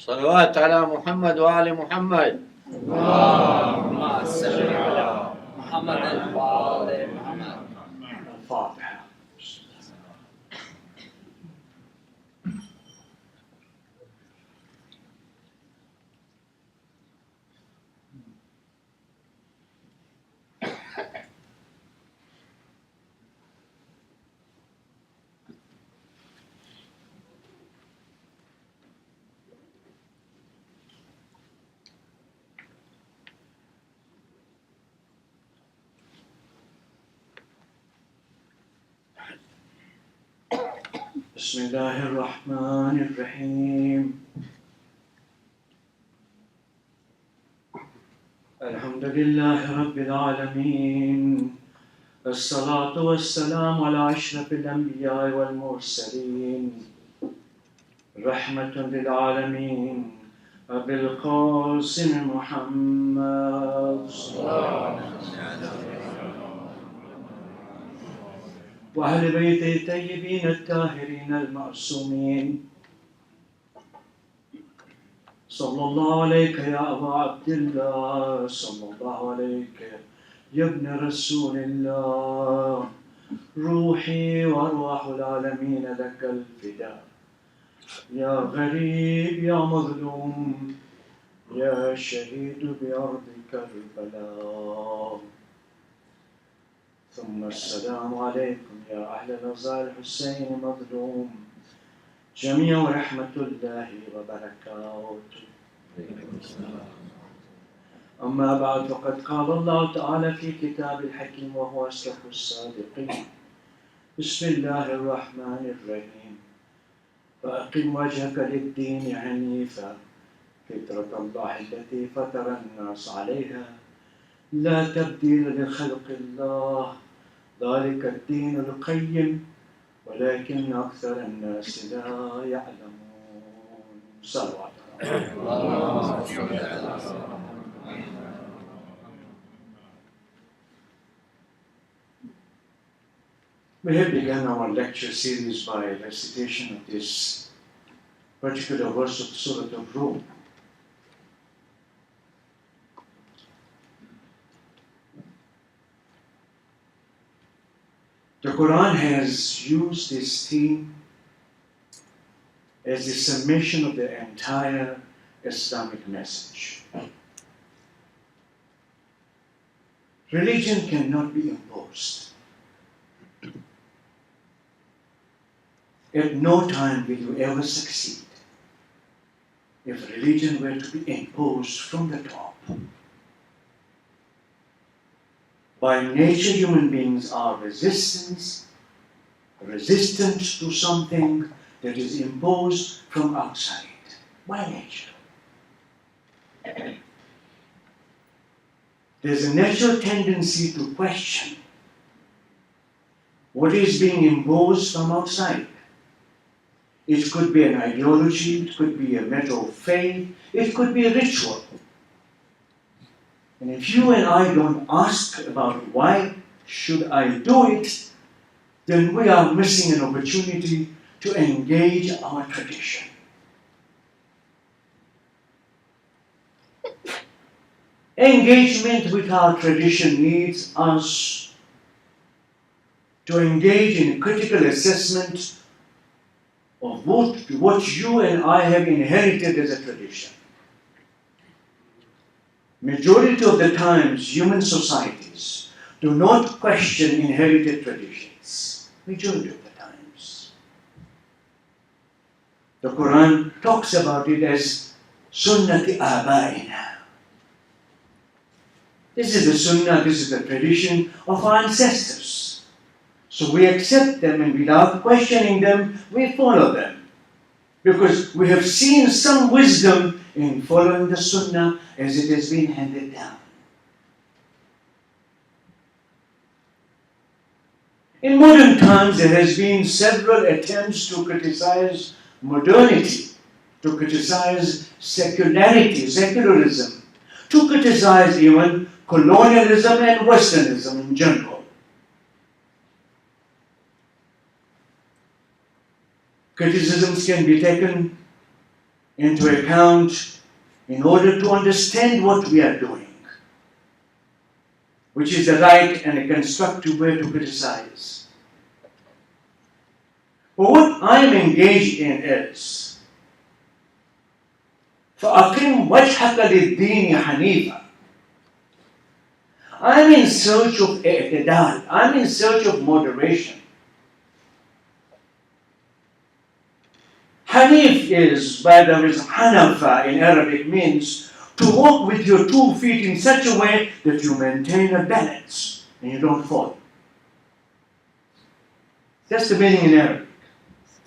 صلوات على محمد وآل محمد. اللهم صل على محمد وآل محمد. الفاتحة. بسم الله الرحمن الرحيم. الحمد لله رب العالمين، الصلاة والسلام على أشرف الأنبياء والمرسلين، رحمة للعالمين، أبي القاسم محمد وأهل بيته الطيبين الطاهرين المعصومين. صلى الله عليك يا أبا عبد الله، صلى الله عليك يا ابن رسول الله، روحي وأرواح العالمين لك الفداء، يا غريب يا مظلوم يا شهيد بأرض كربلاء. ثم السلام عليكم يا أهل الرضا الحسين مظلوم، جميع رحمة الله وبركاته. أما بعد، فقد قال الله تعالى في كتاب الحكيم وهو أصدق الصادقين: بسم الله الرحمن الرحيم، فأقم وجهك للدين حنيفا فطرة الله التي فطر الناس عليها لا تبديل لخلق الله، ذلك الدين القيم ولكن أكثر الناس لا يعلمون. صلوات We have begun our lecture series by recitation of this particular verse of Surah Al-Rum. The Quran has used this theme as the summation of the entire Islamic message. Religion cannot be imposed. At no time will you ever succeed if religion were to be imposed from the top. By nature, human beings are resistant to something that is imposed from outside. By nature. There's a natural tendency to question what is being imposed from outside. It could be an ideology, it could be a matter of faith, it could be a ritual. And if you and I don't ask about why should I do it, then we are missing an opportunity to engage our tradition. Engagement with our tradition needs us to engage in critical assessment of what you and I have inherited as a tradition. Majority of the times, human societies do not question inherited traditions. Majority of the times. The Quran talks about it as sunnati abaina. This is the sunnah, this is the tradition of our ancestors. So we accept them, and without questioning them, we follow them. Because we have seen some wisdom in following the sunnah as it has been handed down. In modern times, there has been several attempts to criticize modernity, to criticize secularity, secularism, to criticize even colonialism and Westernism in general. Criticisms can be taken into account in order to understand what we are doing, which is the right and a constructive way to criticize. But what I'm engaged in is فَأَقِمْ وَجْهَكَ لِلدِّينِ حَنِيفًا. I'm in search of i'tidal. I'm in search of moderation. Hanif is, by the way, Hanafa in Arabic means to walk with your 2 feet in such a way that you maintain a balance and you don't fall. That's the meaning in Arabic.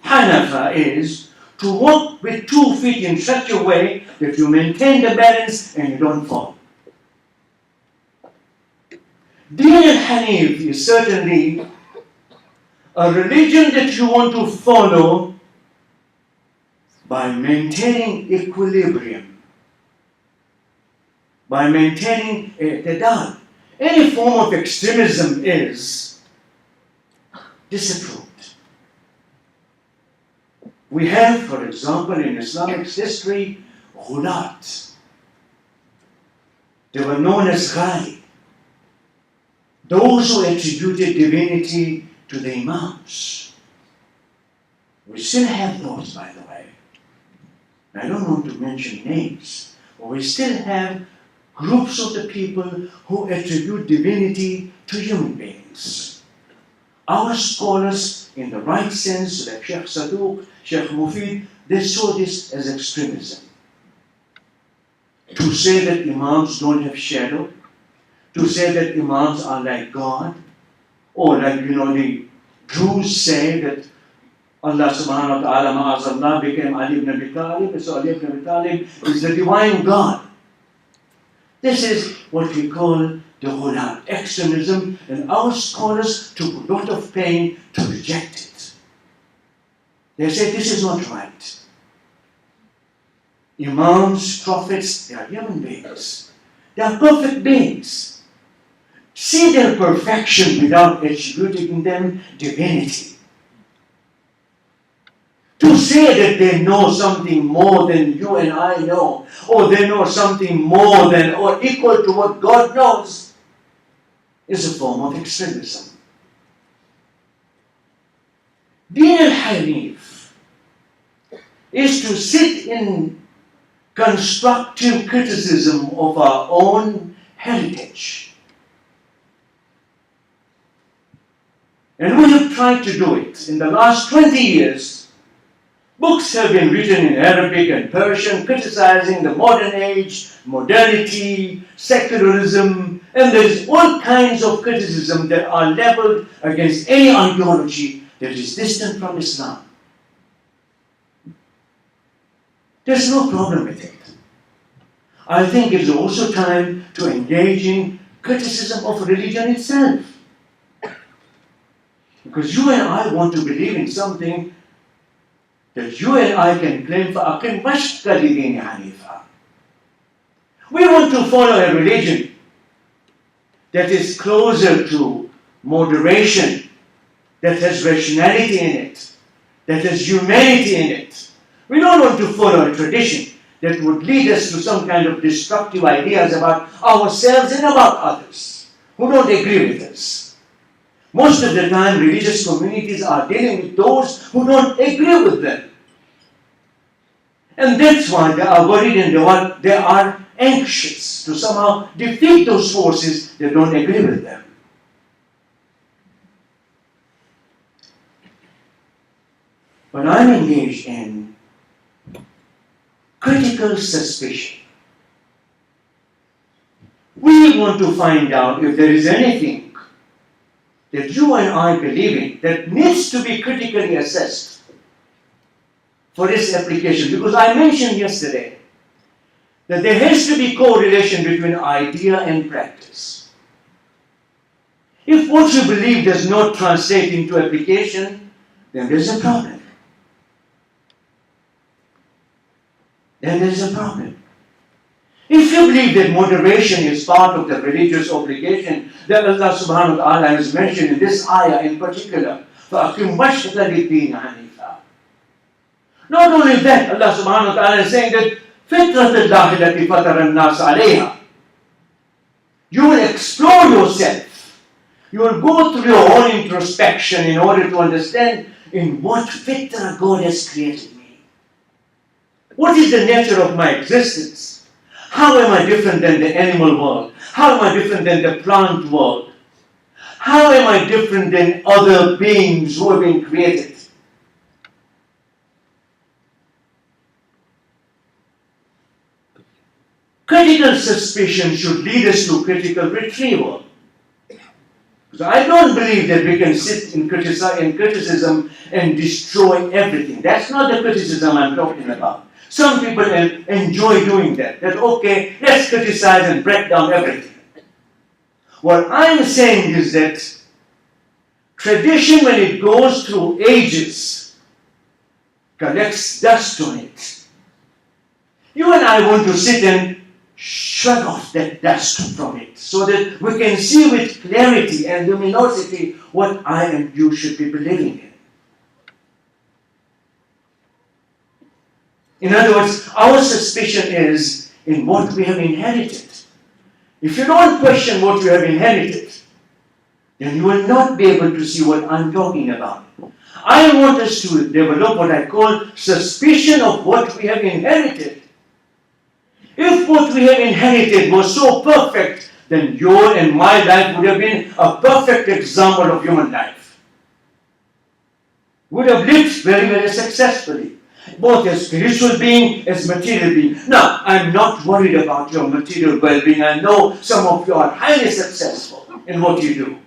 Hanafa is to walk with 2 feet in such a way that you maintain the balance and you don't fall. Deen al-Hanif is certainly a religion that you want to follow by maintaining equilibrium, by maintaining i'tidal. Any form of extremism is disapproved. We have, for example, in Islamic history, ghulat. They were known as ghali, those who attributed divinity to the Imams. We still have those, by the way. I don't want to mention names, but we still have groups of the people who attribute divinity to human beings. Our scholars, in the right sense, like Sheikh Saduq, Sheikh Mufid, they saw this as extremism. To say that Imams don't have shadow, to say that Imams are like God, or like, the Jews say that Allah subhanahu wa ta'ala ma'azallah became Ali ibn Abi Talib, so Ali ibn Abi Talib is the divine God. This is what we call the ghulat, extremism, and our scholars took a lot of pain to reject it. They said this is not right. Imams, prophets, they are human beings. They are perfect beings. See their perfection without attributing them divinity. To say that they know something more than you and I know, or they know something more than or equal to what God knows, is a form of extremism. Deen al-Hanif is to sit in constructive criticism of our own heritage. And we have tried to do it. In the last 20 years, books have been written in Arabic and Persian criticizing the modern age, modernity, secularism, and there's all kinds of criticism that are leveled against any ideology that is distant from Islam. There's no problem with it. I think it's also time to engage in criticism of religion itself. Because you and I want to believe in something that you and I can claim for aqim mashka lidini hanifa. We want to follow a religion that is closer to moderation, that has rationality in it, that has humanity in it. We don't want to follow a tradition that would lead us to some kind of destructive ideas about ourselves and about others who don't agree with us. Most of the time, religious communities are dealing with those who don't agree with them. And that's why they are worried and they are anxious to somehow defeat those forces that don't agree with them. But I'm engaged in critical suspicion. We want to find out if there is anything that you and I believe in that needs to be critically assessed for its application. Because I mentioned yesterday that there has to be correlation between idea and practice. If what you believe does not translate into application, then there's a problem. Then there is a problem. If you believe that moderation is part of the religious obligation that Allah subhanahu wa ta'ala has mentioned in this ayah in particular, فَأَقِمْ وَجْهَكَ لِلدِّينِ حَنِيفًا, Not only that, Allah subhanahu wa ta'ala is saying that فِطْرَةَ اللَّهِ الَّتِي فَطَرَ النَّاسَ عَلَيْهَا. You will explore yourself. You will go through your own introspection in order to understand in what fitra God has created me. What is the nature of my existence? How am I different than the animal world? How am I different than the plant world? How am I different than other beings who have been created? Critical suspicion should lead us to critical retrieval. So I don't believe that we can sit in criticism and destroy everything. That's not the criticism I'm talking about. Some people enjoy doing that. That, okay, let's criticize and break down everything. What I'm saying is that tradition, when it goes through ages, collects dust on it. You and I want to sit and shrug off that dust from it so that we can see with clarity and luminosity what I and you should be believing in. In other words, our suspicion is in what we have inherited. If you don't question what you have inherited, then you will not be able to see what I'm talking about. I want us to develop what I call suspicion of what we have inherited. If what we have inherited was so perfect, then your and my life would have been a perfect example of human life. Would have lived very, very successfully, both as spiritual being, as material being. Now, I'm not worried about your material well-being. I know some of you are highly successful in what you do.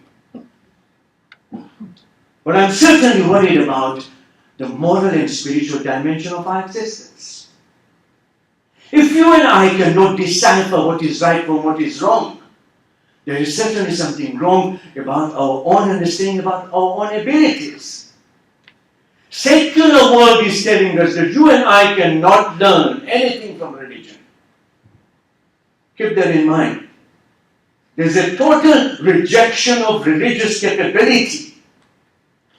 But I'm certainly worried about the moral and spiritual dimension of our existence. If you and I cannot decipher what is right from what is wrong, there is certainly something wrong about our own understanding about our own abilities. Secular world is telling us that you and I cannot learn anything from religion. Keep that in mind. There's a total rejection of religious capability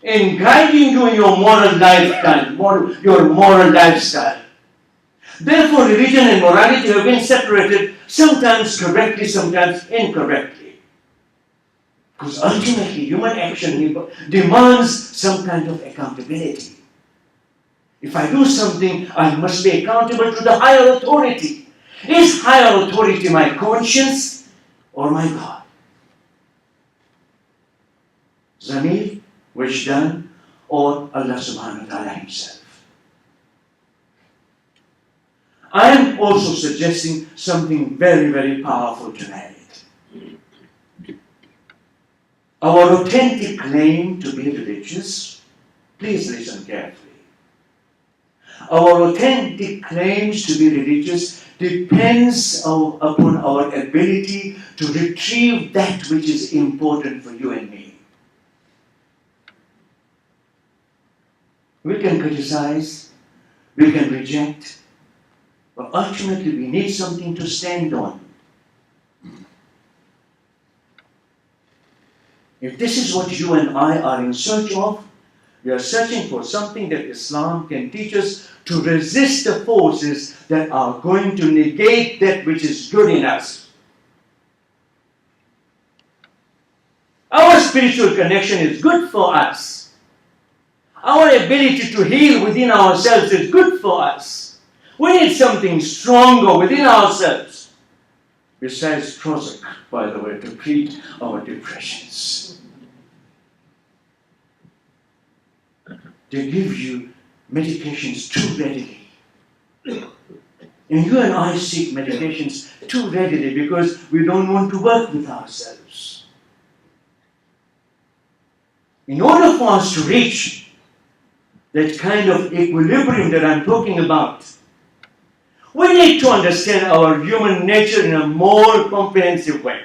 in guiding you in your moral lifestyle, your moral lifestyle. Therefore, religion and morality have been separated, sometimes correctly, sometimes incorrectly. Because ultimately, human action demands some kind of accountability. If I do something, I must be accountable to the higher authority. Is higher authority my conscience or my God? Zamir, Wajdan, or Allah subhanahu wa ta'ala himself? I am also suggesting something very, very powerful tonight. Our authentic claim to be religious, please listen carefully. Our authentic claims to be religious depends upon our ability to retrieve that which is important for you and me. We can criticize, we can reject, but ultimately we need something to stand on. If this is what you and I are in search of, we are searching for something that Islam can teach us to resist the forces that are going to negate that which is good in us. Our spiritual connection is good for us. Our ability to heal within ourselves is good for us. We need something stronger within ourselves, besides Prozac, by the way, to treat our depressions. They give you medications too readily. And you and I seek medications too readily because we don't want to work with ourselves. In order for us to reach that kind of equilibrium that I'm talking about, we need to understand our human nature in a more comprehensive way.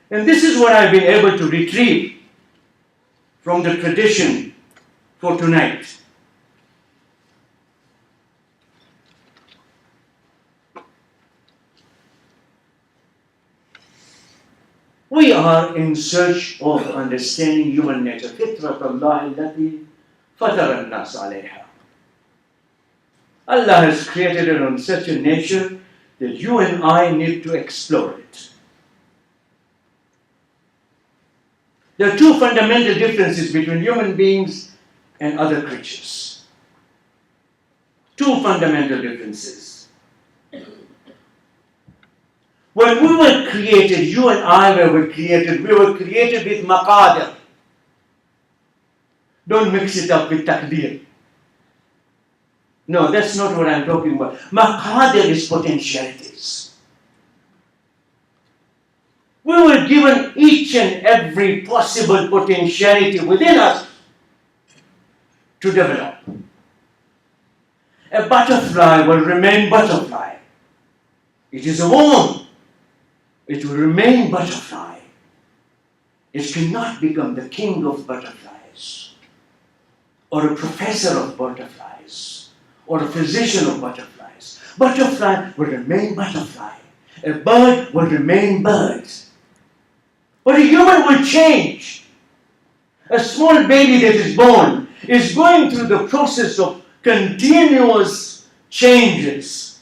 And this is what I've been able to retrieve from the tradition for tonight. We are in search of understanding human nature. فِطْرَةَ اللَّهِ الَّتِي فَطَرَ النَّاسَ عَلَيْهَا. Allah has created it on such a nature that you and I need to explore it. There are two fundamental differences between human beings and other creatures. Two fundamental differences. When we were created, you and I were created with maqadir. Don't mix it up with taqdir. No, that's not what I'm talking about. Maqadir is potentialities. We were given each and every possible potentiality within us to develop. A butterfly will remain butterfly. It is a worm. It will remain butterfly. It cannot become the king of butterflies, or a professor of butterflies, or a physician of butterflies. Butterfly will remain butterfly. A bird will remain bird. But a human will change. A small baby that is born is going through the process of continuous changes.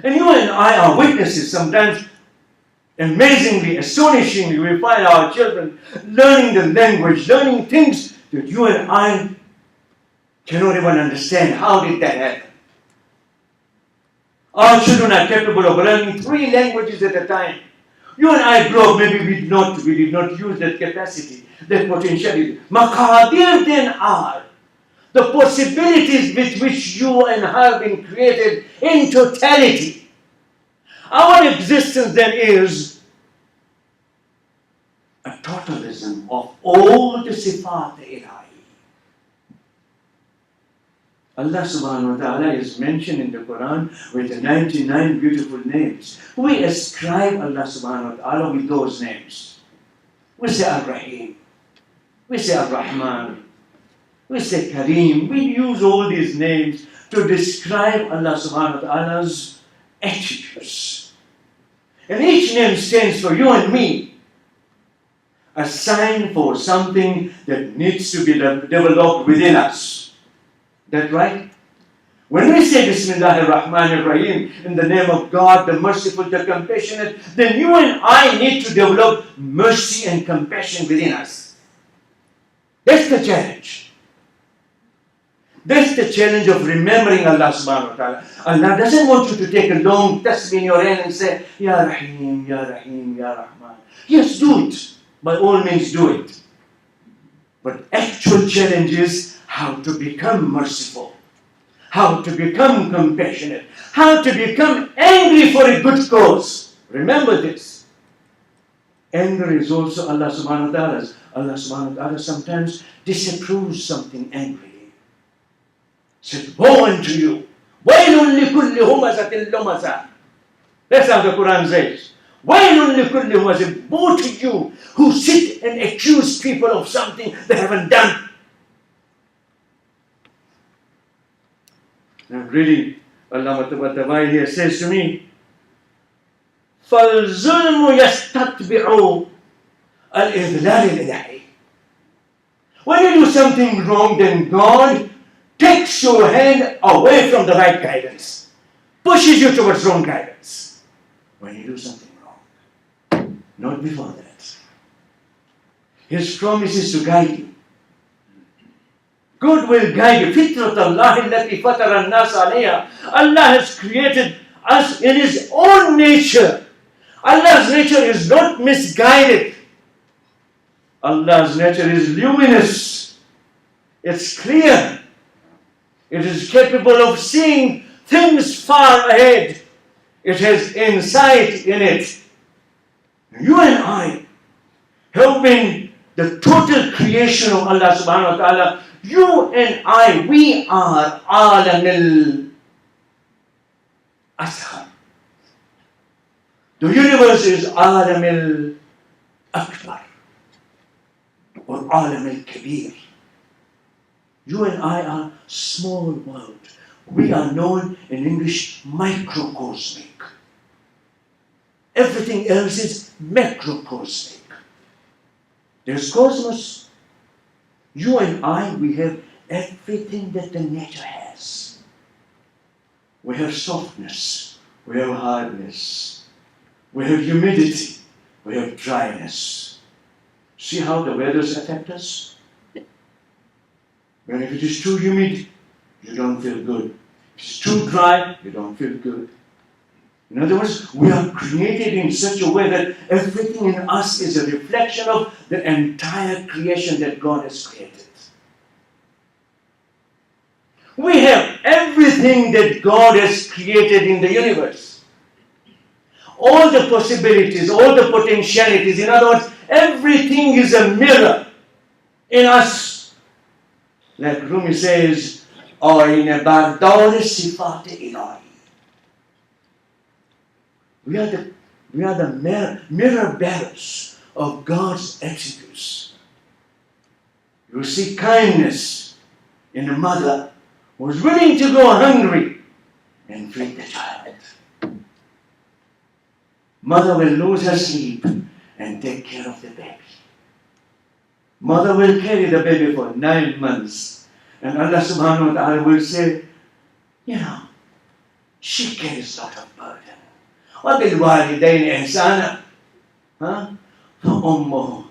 And you and I are witnesses. Sometimes, amazingly, astonishingly, we find our children learning the language, learning things that you and I cannot even understand. How did that happen? Our children are capable of learning 3 languages at a time. You and I grew up, maybe we did not use that capacity, that potentiality. Maqadir then are the possibilities with which you and I have been created in totality. Our existence then is a totalism of all the sifat ilahi. Allah subhanahu wa ta'ala is mentioned in the Quran with the 99 beautiful names. We ascribe Allah subhanahu wa ta'ala with those names. We say Ar-Rahim. We say Ar-Rahman. We say Kareem. We use all these names to describe Allah subhanahu wa ta'ala's attributes. And each name stands for you and me. A sign for something that needs to be developed within us. That right? When we say Bismillahir Rahmanir Rahim, in the name of God, the merciful, the compassionate, then you and I need to develop mercy and compassion within us. That's the challenge. That's the challenge of remembering Allah subhanahu wa ta'ala. Allah doesn't want you to take a long tasbih in your hand and say, Ya Rahim, Ya Rahim, Ya Rahman. Yes, do it. By all means, do it. But actual challenge is how to become merciful, how to become compassionate, how to become angry for a good cause. Remember this. Anger is also Allah subhanahu wa ta'ala's. Allah subhanahu wa ta'ala sometimes disapproves something angrily. Said, woe unto you. وَيْلٌ لِكُلِّ هُمَزَةٍ لُمَزَةٍ. That's how the Quran says. وَيْلٌ لِكُلِّ هُمَزَةٍ. Woe to you who sit and accuse people of something they haven't done. I'm reading Allah Taba'i here says to me, فَالظُّلْمُ يَسْتَتْبِعُ الْإِذْلَالِ الْإِلَهِي. When you do something wrong, then God takes your hand away from the right guidance, pushes you towards wrong guidance. When you do something wrong, not before that. His promise is to guide you. God will guide you. فِطْرَةَ اللَّهِ الَّتِي فَطَرَ النَّاسَ عَلَيْهَا. Allah has created us in His own nature. Allah's nature is not misguided. Allah's nature is luminous. It's clear. It is capable of seeing things far ahead. It has insight in it. You and I have been the total creation of Allah subhanahu wa ta'ala. You and I, we are alam al-ashar. The universe is alam al-akbar or alam al-kabir. You and I are small world. We are known in English microcosmic. Everything else is macrocosmic. There's cosmos. You and I, we have everything that the nature has. We have softness, we have hardness, we have humidity, we have dryness. See how the weathers affect us? When if it is too humid, you don't feel good. If it's too dry, you don't feel good. In other words, we are created in such a way that everything in us is a reflection of the entire creation that God has created. We have everything that God has created in the universe. All the possibilities, all the potentialities. In other words, everything is a mirror in us. Like Rumi says, "Aine bardar sifat ilahi." We are the mirror bearers of God's attributes. You see kindness in a mother who is willing to go hungry and feed the child. Mother will lose her sleep and take care of the baby. Mother will carry the baby for 9 months. And Allah subhanahu wa ta'ala will say, she carries a lot of burden. وَبِالْوَالِدَيْنِ إِحْسَانًا فَأُمُّهُ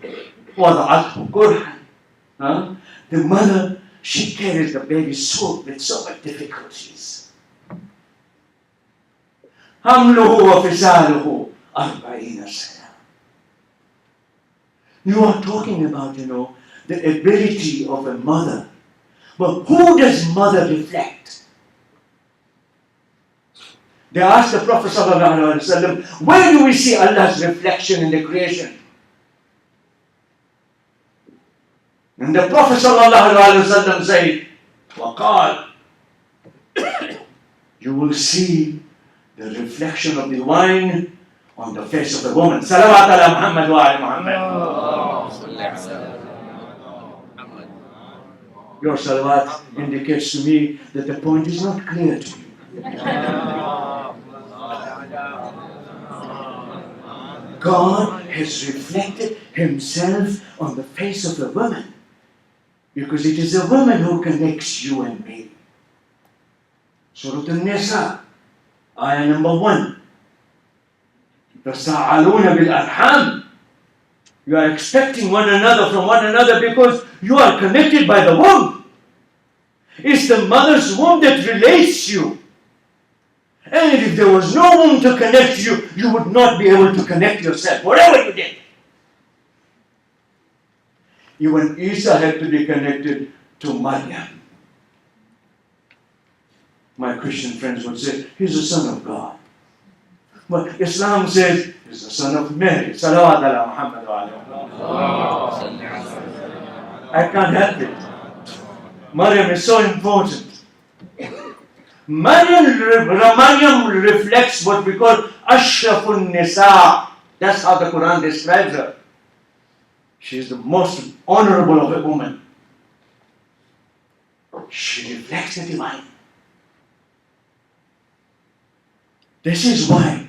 وَضَعَتْهُ كُرْحًا. The mother, she carries the baby with so much difficulties. حَمْلُهُ وَفِصَالُهُ 40 سَنَةً. You are talking about, the ability of a mother. But who does mother reflect? They asked the Prophet ﷺ, where do we see Allah's reflection in the creation? And the Prophet ﷺ said, وَقَالَ, you will see the reflection of the wine on the face of the woman. Salawat ala Muhammad wa ala Muhammad. Your salawat indicates to me that the point is not clear to you. God has reflected Himself on the face of the woman, because it is a woman who connects you and me. Surah An-Nisa, ayah number 1. تَسَاءَلُونَ بِالْأَرْحَامِ. You are expecting one another from one another because you are connected by the womb. It's the mother's womb that relates you. And if there was no womb to connect you, you would not be able to connect yourself, whatever you did. Even Isa had to be connected to Maryam. My Christian friends would say, he's the son of God. But Islam says, he's the son of Mary. Salawat ala Muhammad wa ala. I can't help it. Maryam is so important. Maryam reflects what we call Ashrafun Nisa. That's how the Quran describes her. She is the most honorable of a woman. She reflects the divine. This is why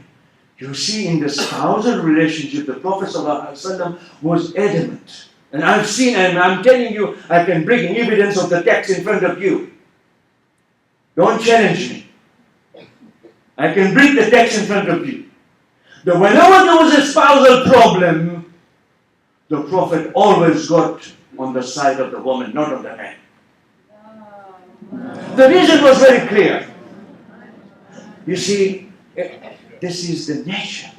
you see in the spousal relationship, the Prophet ﷺ was adamant. And I've seen, and I'm telling you, I can bring evidence of the text in front of you. Don't challenge me. I can bring the text in front of you. That whenever there was a spousal problem, the Prophet always got on the side of the woman, not of the man. The reason was very clear. You see, this is the nature.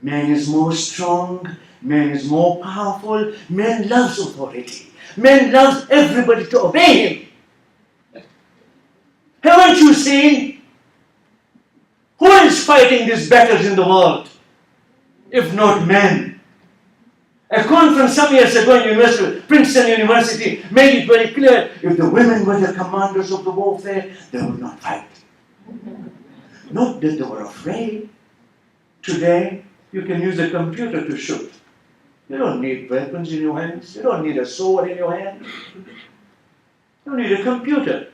Man is more strong, man is more powerful, man loves authority. Man loves everybody to obey him. Haven't you seen? Who is fighting these battles in the world? If not men. A conference some years ago in Princeton University made it very clear, if the women were the commanders of the warfare, they would not fight. Not that they were afraid. Today, you can use a computer to shoot. You don't need weapons in your hands. You don't need a sword in your hand. You need a computer.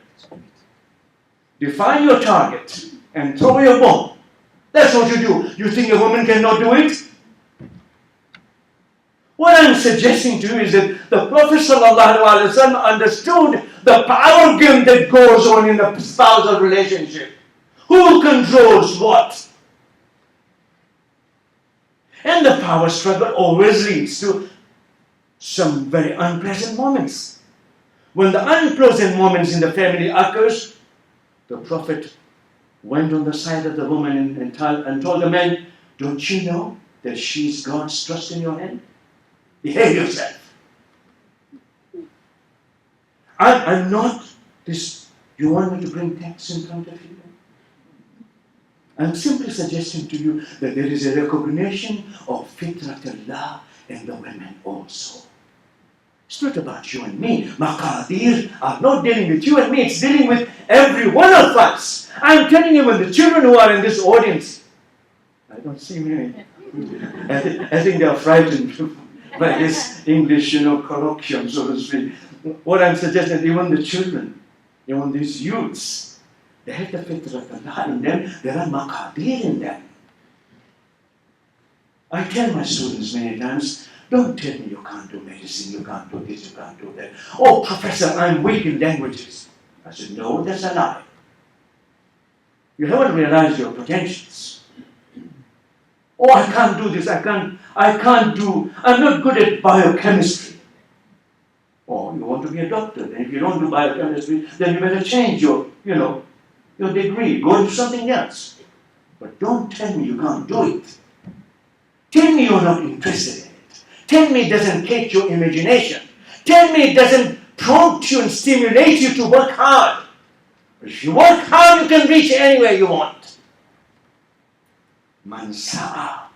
Define your target and throw your bomb. That's what you do. You think a woman cannot do it? What I'm suggesting to you is that the Prophet ﷺ understood the power game that goes on in the spousal relationship. Who controls what? And the power struggle always leads to some very unpleasant moments. When the unpleasant moments in the family occurs, the Prophet went on the side of the woman and told the man, don't you know that she's God's trust in your hand? Behave yourself. I'm not this. You want me to bring text in front of you? I'm simply suggesting to you that there is a recognition of fitratullah in the women also. It's not about you and me. Maqadir are not dealing with you and me. It's dealing with every one of us. I'm telling you, when the children who are in this audience, I don't see many. I think they are frightened by this English, colloquium, so to speak. What I'm suggesting, even the children, even these youths, they have the fitratullah in them. There are maqadir in them. I tell my students many times, don't tell me you can't do medicine, you can't do this, you can't do that. Oh, professor, I'm weak in languages. I said, no, that's a lie. You haven't realized your potentials. Oh, I can't do this, I'm not good at biochemistry. Oh, you want to be a doctor, then if you don't do biochemistry, then you better change your degree, go into something else. But don't tell me you can't do it. Tell me you're not interested in it. Tell me it doesn't catch your imagination. Tell me it doesn't prompt you and stimulate you to work hard. If you work hard, you can reach anywhere you want. Man sa'a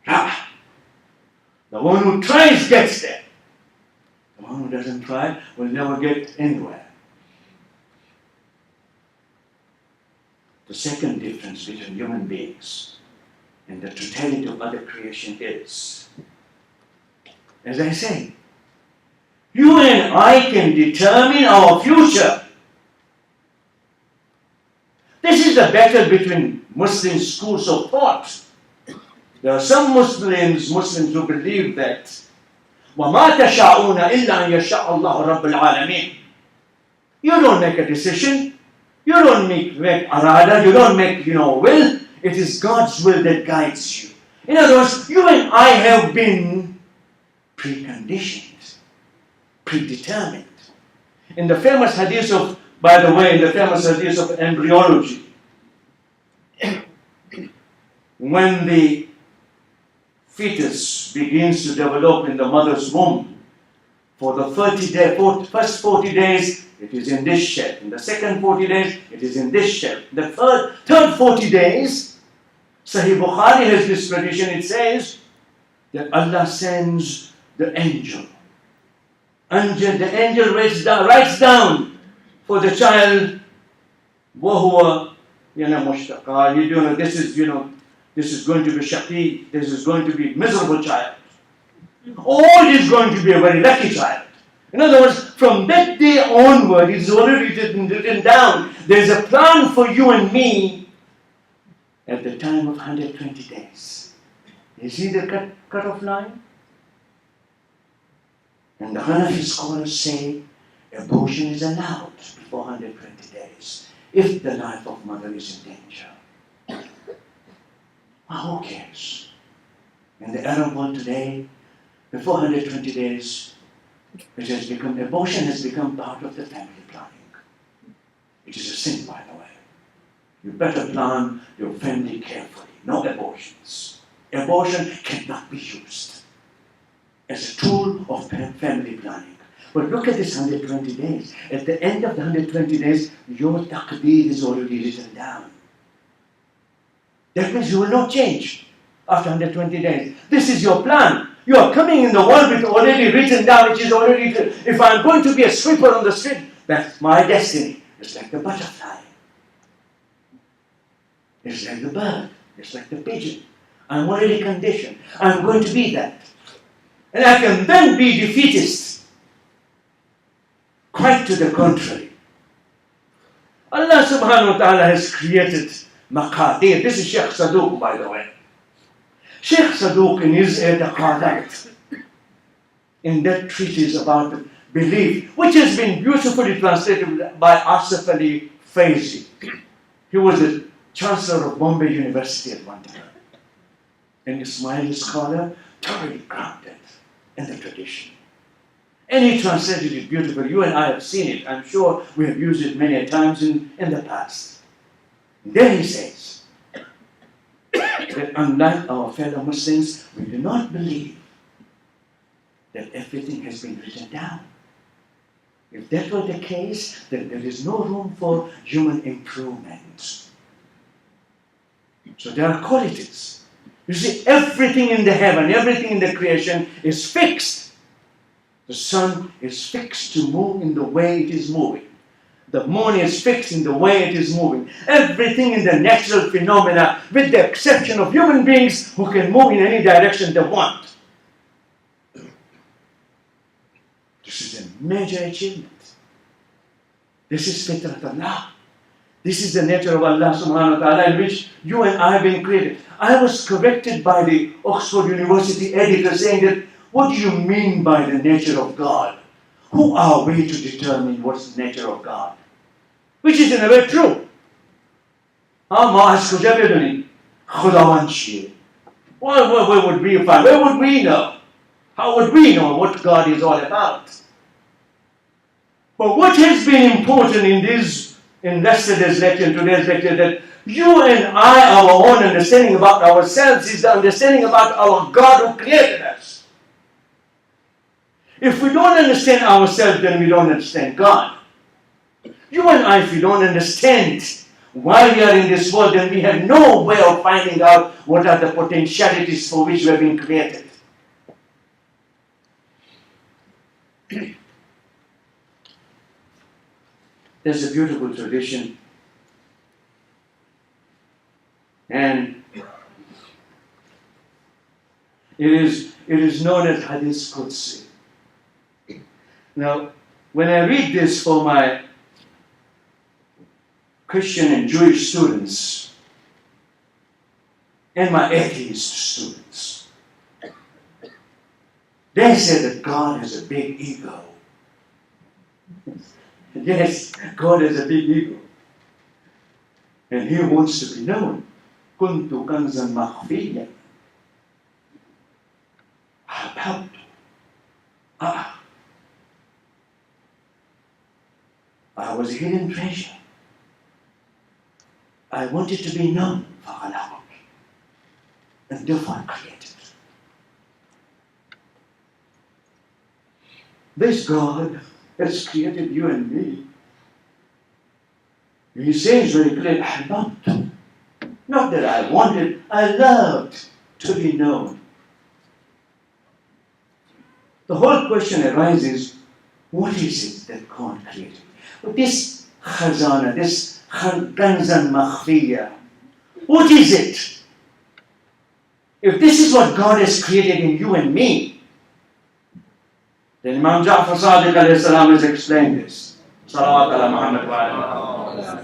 ra'ah. The one who tries gets there. The one who doesn't try will never get anywhere. The second difference between human beings and the totality of other creation is, as I say, you and I can determine our future. This is the battle between Muslim schools of thought. There are some Muslims who believe that وَمَا تَشَاءُونَ إِلَّا أَن يَشَاءَ اللَّهُ رَبُّ الْعَالَمِينَ. You don't make a decision. You don't make arada. You don't make, will. It is God's will that guides you. In other words, you and I have been preconditioned, predetermined. In the famous hadith of, by the way, in the famous hadith of embryology, when the fetus begins to develop in the mother's womb, for the first 40 days, it is in this shape. In the second 40 days, it is in this shape. The third 40 days, Sahih Bukhari has this tradition. It says that Allah sends the angel. The angel writes down for the child, وَهُوَ مُشْتَقَى. This is going to be shaqi. This is going to be a miserable child. Or it is going to be a very lucky child. In other words, from that day onward, it's already written down. There's a plan for you and me at the time of 120 days. You see the cut-off line? And the Hanafi scholars say abortion is allowed before 120 days if the life of mother is in danger. Who cares? In the Arab world today, before 120 days, abortion has become part of the family planning. It is a sin, by the way. You better plan your family carefully. No abortions. Abortion cannot be used as a tool of family planning. But look at this 120 days. At the end of the 120 days, your taqdeer is already written down. That means you will not change after 120 days. This is your plan. You are coming in the world with already written down, which is already written. If I'm going to be a sweeper on the street, that's my destiny. It's like the butterfly. It's like the bird. It's like the pigeon. I'm already conditioned. I'm going to be that. And I can then be defeatist. Quite to the contrary. Allah subhanahu wa ta'ala has created maqadir. This is Sheikh Saduq, by the way. Sheikh Saduq in his i'tiqadat, in that treatise about belief, which has been beautifully translated by Asif Ali Faizi. He was the Chancellor of Bombay University at one time. An Ismaili scholar, thoroughly grounded in the tradition. And he translated it beautifully. You and I have seen it. I'm sure we have used it many times in the past. Then he says that unlike our fellow Muslims, we do not believe that everything has been written down. If that were the case, then there is no room for human improvement. So there are qualities. You see, everything in the heaven, everything in the creation is fixed. The sun is fixed to move in the way it is moving. The moon is fixed in the way it is moving. Everything in the natural phenomena, with the exception of human beings who can move in any direction they want. This is a major achievement. This is fitrat Allah. This is the nature of Allah subhanahu wa ta'ala in which you and I have been created. I was corrected by the Oxford University editor saying that, what do you mean by the nature of God? Who are we to determine what's the nature of God? Which is in a way true. Where would we find? Where would we know? How would we know what God is all about? But what has been important in yesterday's lecture and today's lecture, that you and I, our own understanding about ourselves is the understanding about our God who created us. If we don't understand ourselves, then we don't understand God. You and I, if we don't understand why we are in this world, then we have no way of finding out what are the potentialities for which we have been created. There's a beautiful tradition, and it is known as Hadith Qudsi. Now, when I read this for my Christian and Jewish students and my atheist students, they say that God has a big ego. Yes, God has a big ego. And He wants to be known. Kuntu kanzan makhfiyan. Ahbabtu. I was a hidden treasure. I wanted to be known for Allah. And therefore I created. This God has created you and me. He says very clearly, Ahbabtu. Not that I wanted, I loved to be known. The whole question arises, what is it that God created? But this khazana, this kanzan makhfiya, what is it? If this is what God has created in you and me, then Imam Ja'far Sadiq alayhi salam has explained this. Salawat ala Muhammad wa ala.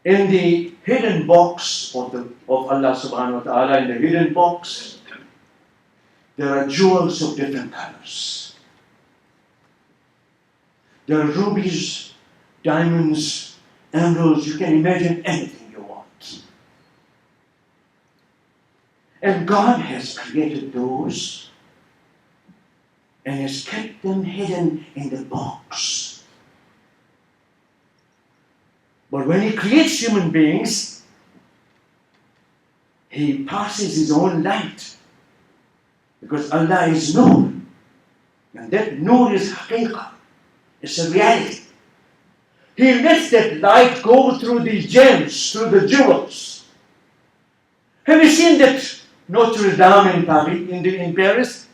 In the hidden box of Allah subhanahu wa ta'ala, in the hidden box, there are jewels of different colors. There are rubies, diamonds, emeralds, you can imagine anything you want. And God has created those and has kept them hidden in the box. But when He creates human beings, He passes His own light. Because Allah is Nur. And that Nur is haqiqah. It's a reality. He lets that light go through the gems, through the jewels. Have you seen that Notre Dame in Paris?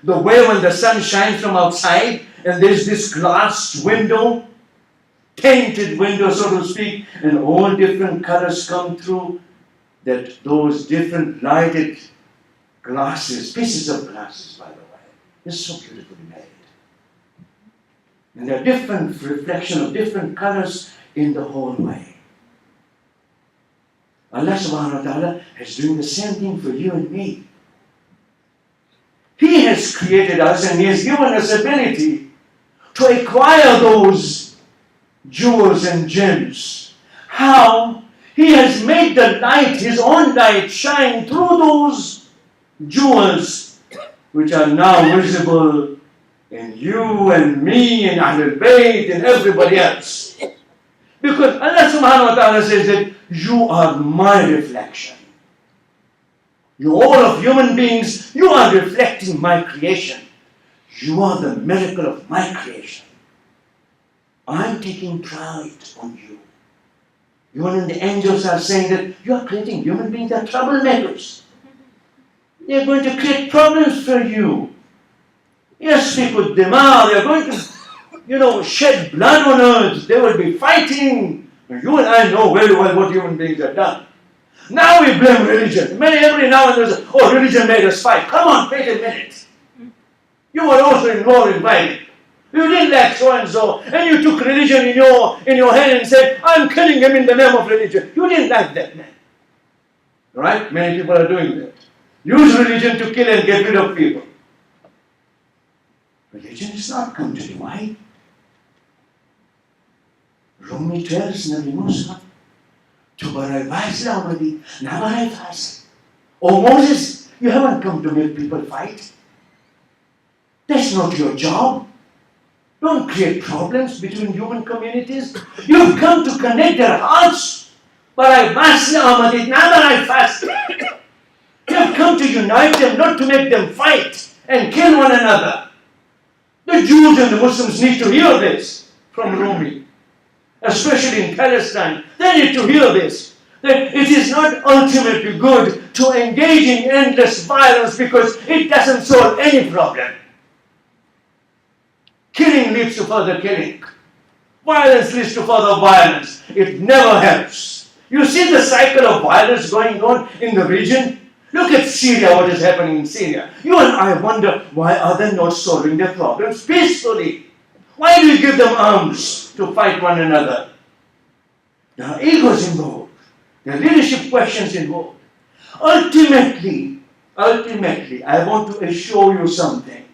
The way when the sun shines from outside and there's this glass window, painted window, so to speak, and all different colors come through, that those different lighted glasses, pieces of glasses, by the way, is so beautifully made. And there are different reflections of different colors in the hallway. Allah subhanahu wa ta'ala is doing the same thing for you and me. He has created us and He has given us ability to acquire those jewels and gems. How? He has made the light, His own light, shine through those jewels which are now visible in you and me and Ahlul Bayt and everybody else. Because Allah subhanahu wa ta'ala says that you are my reflection. You all of human beings, you are reflecting my creation. You are the miracle of my creation. I'm taking pride on you. Even when the angels are saying that you are creating human beings, they are troublemakers. They are going to create problems for you. Yes, people, they are going to, shed blood on earth. They will be fighting. You and I know very well what human beings have done. Now we blame religion. Every now and then, religion made us fight. Come on, wait a minute. You were also involved in fighting. You didn't like so-and-so, and you took religion in your hand and said, I'm killing him in the name of religion. You didn't like that man. Right? Many people are doing that. Use religion to kill and get rid of people. Religion is not come to divide. Rumi tells Nabi Musa to barai vaisla already, na barai fast. Oh Moses, you haven't come to make people fight. That's not your job. Don't create problems between human communities. You've come to connect their hearts. Barai vaisla already, na barai fast. You've come to unite them, not to make them fight and kill one another. The Jews and the Muslims need to hear this from Rumi. Especially in Palestine, they need to hear this. That it is not ultimately good to engage in endless violence because it doesn't solve any problem. Killing leads to further killing. Violence leads to further violence. It never helps. You see the cycle of violence going on in the region? Look at Syria, what is happening in Syria. You and I wonder, why are they not solving their problems peacefully? Why do you give them arms to fight one another? There are egos involved. There are leadership questions involved. Ultimately, I want to assure you something.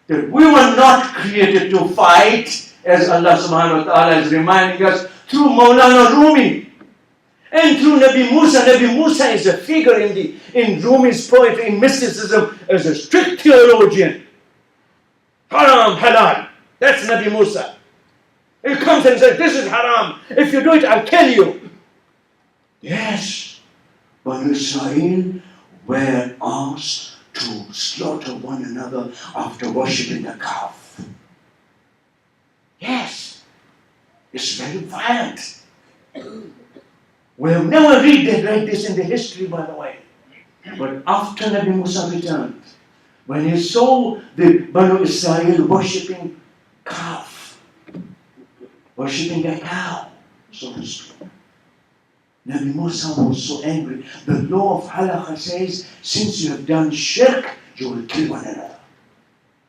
That we were not created to fight, as Allah subhanahu wa ta'ala is reminding us, through Maulana Rumi. And through Nabi Musa. Nabi Musa is a figure in Rumi's poetry, in mysticism, as a strict theologian. Haram, halal. That's Nabi Musa. He comes and says, this is haram. If you do it, I'll kill you. Yes. Banu Israel were asked to slaughter one another after worshipping the calf. Yes. It's very violent. We have never read this in the history, by the way. But after Nabi Musa returned, when he saw the Banu Israel worshipping calf, worshipping a cow, so to speak, Nabi Musa was so angry. The law of halakha says, since you have done shirk, you will kill one another.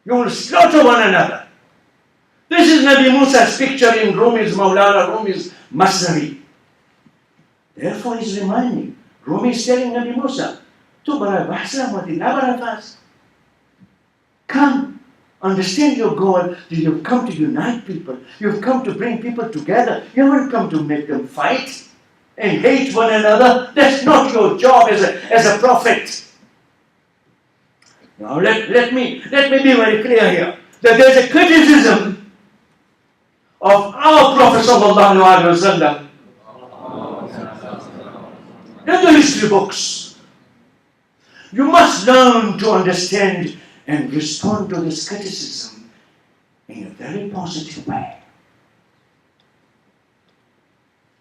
You will slaughter one another. This is Nabi Musa's picture in Maulana Rumi's Masnavi. Therefore he's reminding, Rumi is telling Nabi Musa, come, understand your goal. You have come to unite people. You have come to bring people together. You haven't come to make them fight and hate one another. That's not your job as a prophet. Now let me be very clear here. That there's a criticism of our Prophet sallallahu alaihi wasallam in the history books. You must learn to understand and respond to this criticism in a very positive way.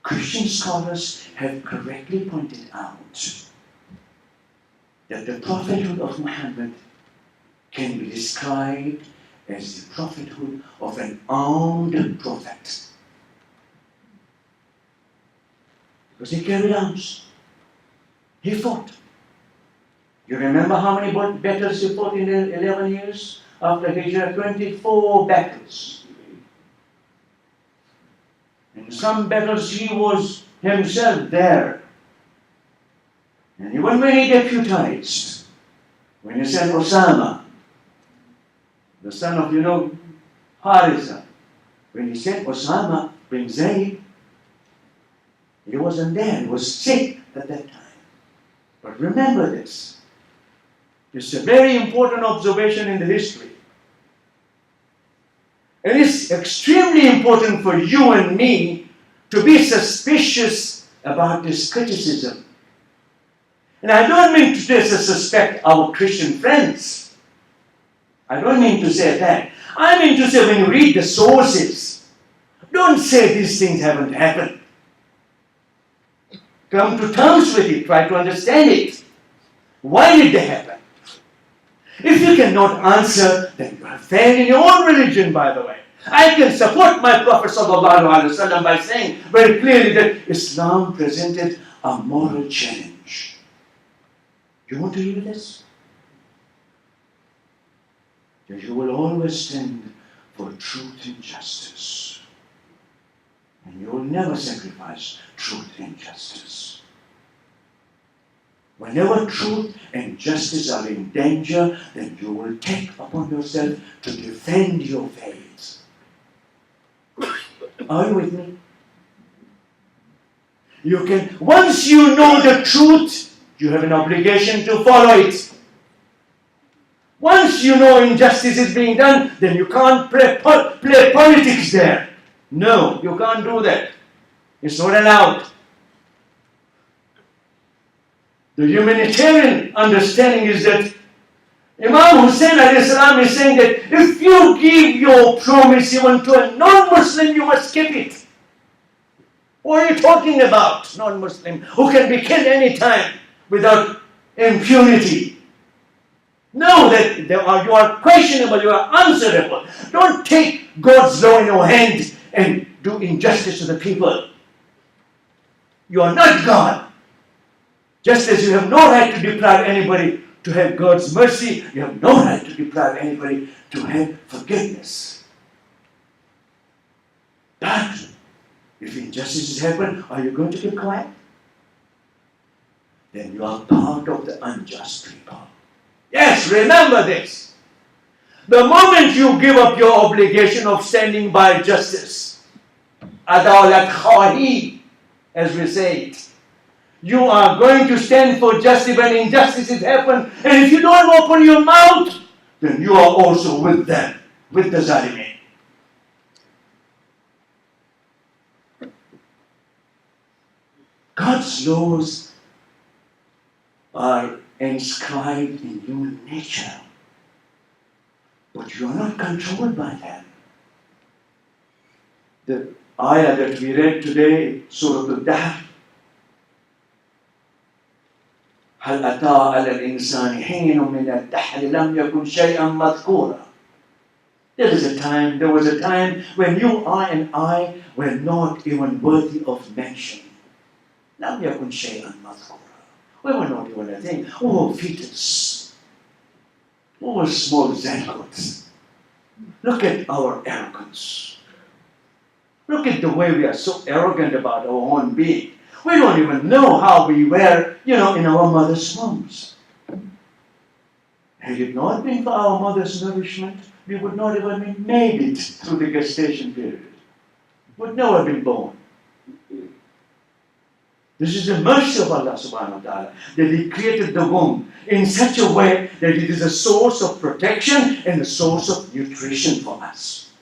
Christian scholars have correctly pointed out that the prophethood of Muhammad can be described as the prophethood of an armed prophet. Because he carried arms. He fought. You remember how many battles he fought in the 11 years after Hijrah? 24 battles. In some battles he was himself there. And even when he deputized, when he sent Osama, the son of, Harisa, when he sent Osama bin Zayd, he wasn't there, he was sick at that time. But remember this. It's a very important observation in the history. It is extremely important for you and me to be suspicious about this criticism. And I don't mean to suspect our Christian friends. I don't mean to say that. I mean to say when you read the sources, don't say these things haven't happened. Come to terms with it, try to understand it. Why did they happen? If you cannot answer, then you have failed in your own religion, by the way. I can support my Prophet ﷺ by saying very clearly that Islam presented a moral challenge. You want to hear this? That you will always stand for truth and justice. And you will never sacrifice truth and justice. Whenever truth and justice are in danger, then you will take upon yourself to defend your faith. Are you with me? Once you know the truth, you have an obligation to follow it. Once you know injustice is being done, then you can't play politics there. No, you can't do that. It's not allowed. The humanitarian understanding is that Imam Husayn is saying that if you give your promise even to a non-Muslim, you must keep it. What are you talking about, non-Muslim, who can be killed any time without impunity? Know that you are questionable, you are answerable. Don't take God's law in your hand and do injustice to the people. You are not God. Just as you have no right to deprive anybody to have God's mercy, you have no right to deprive anybody to have forgiveness. But if injustices happen, are you going to keep quiet? Then you are part of the unjust people. Yes, remember this. The moment you give up your obligation of standing by justice, adalat khahi, as we say it, you are going to stand for justice when injustices happen, and if you don't open your mouth, then you are also with them, with the zalimin. God's laws are inscribed in human nature, but you are not controlled by them. The ayah that we read today, Surah Al-Dahr, هل أتى على الإنسان حين من الدهر لم يكن شيئا مذكورا. There was a time when you, I, and I were not even worthy of mention. لم يكن شيئا مذكورا. We were not even a thing. We were fetus. We were small zygotes. Look at our arrogance. Look at the way we are so arrogant about our own being. We don't even know how we were, in our mother's wombs. Had it not been for our mother's nourishment, we would not have even made it through the gestation period. Would never have been born. This is the mercy of Allah subhanahu wa ta'ala, that He created the womb in such a way that it is a source of protection and a source of nutrition for us.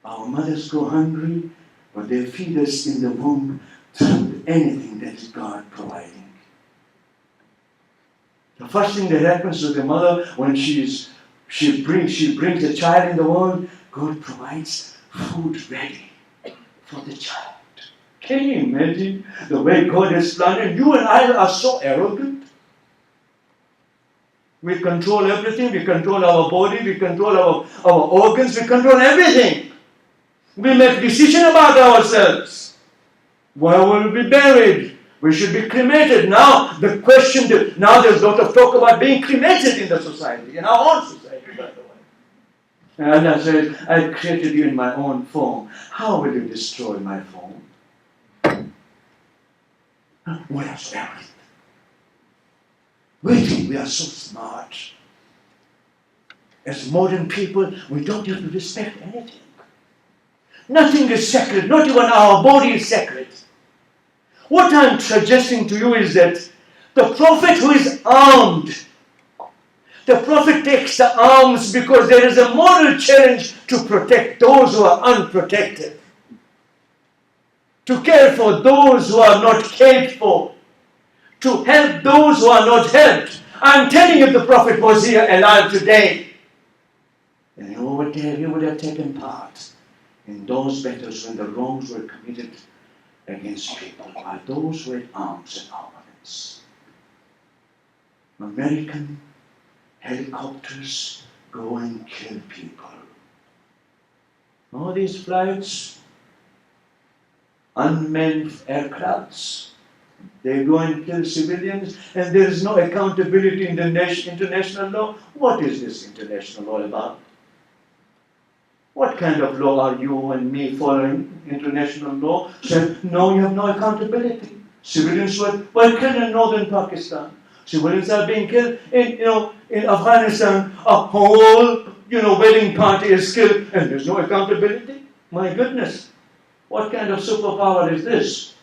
Our mothers go hungry, but they feed us in the womb through anything that is God providing. The first thing that happens to the mother when she brings the child in the world, God provides food ready for the child. Can you imagine the way God has planned? And you and I are so arrogant. We control everything. We control our body. We control our organs. We control everything. We make decisions about ourselves. Where will we be buried? We should be cremated. Now there's a lot of talk about being cremated in the society, in our own society, by the way. And Allah says, I created you in my own form. How will you destroy my form? We are so arrogant. We think we are so smart. As modern people, we don't have to respect anything. Nothing is sacred, not even our body is sacred. What I'm suggesting to you is that the Prophet who is armed, the Prophet takes the arms because there is a moral challenge to protect those who are unprotected, to care for those who are not cared for, to help those who are not helped. I'm telling you, if the Prophet was here alive today, and over there he would have taken part in those battles when the wrongs were committed against people by those with arms and armaments. American helicopters go and kill people. All these flights, unmanned aircrafts, they go and kill civilians, and there is no accountability in the international law. What is this international law about? What kind of law are you and me following? International law said, no, you have no accountability. Civilians were killed in northern Pakistan. Civilians are being killed in Afghanistan. A whole, wedding party is killed, and there's no accountability. My goodness, what kind of superpower is this?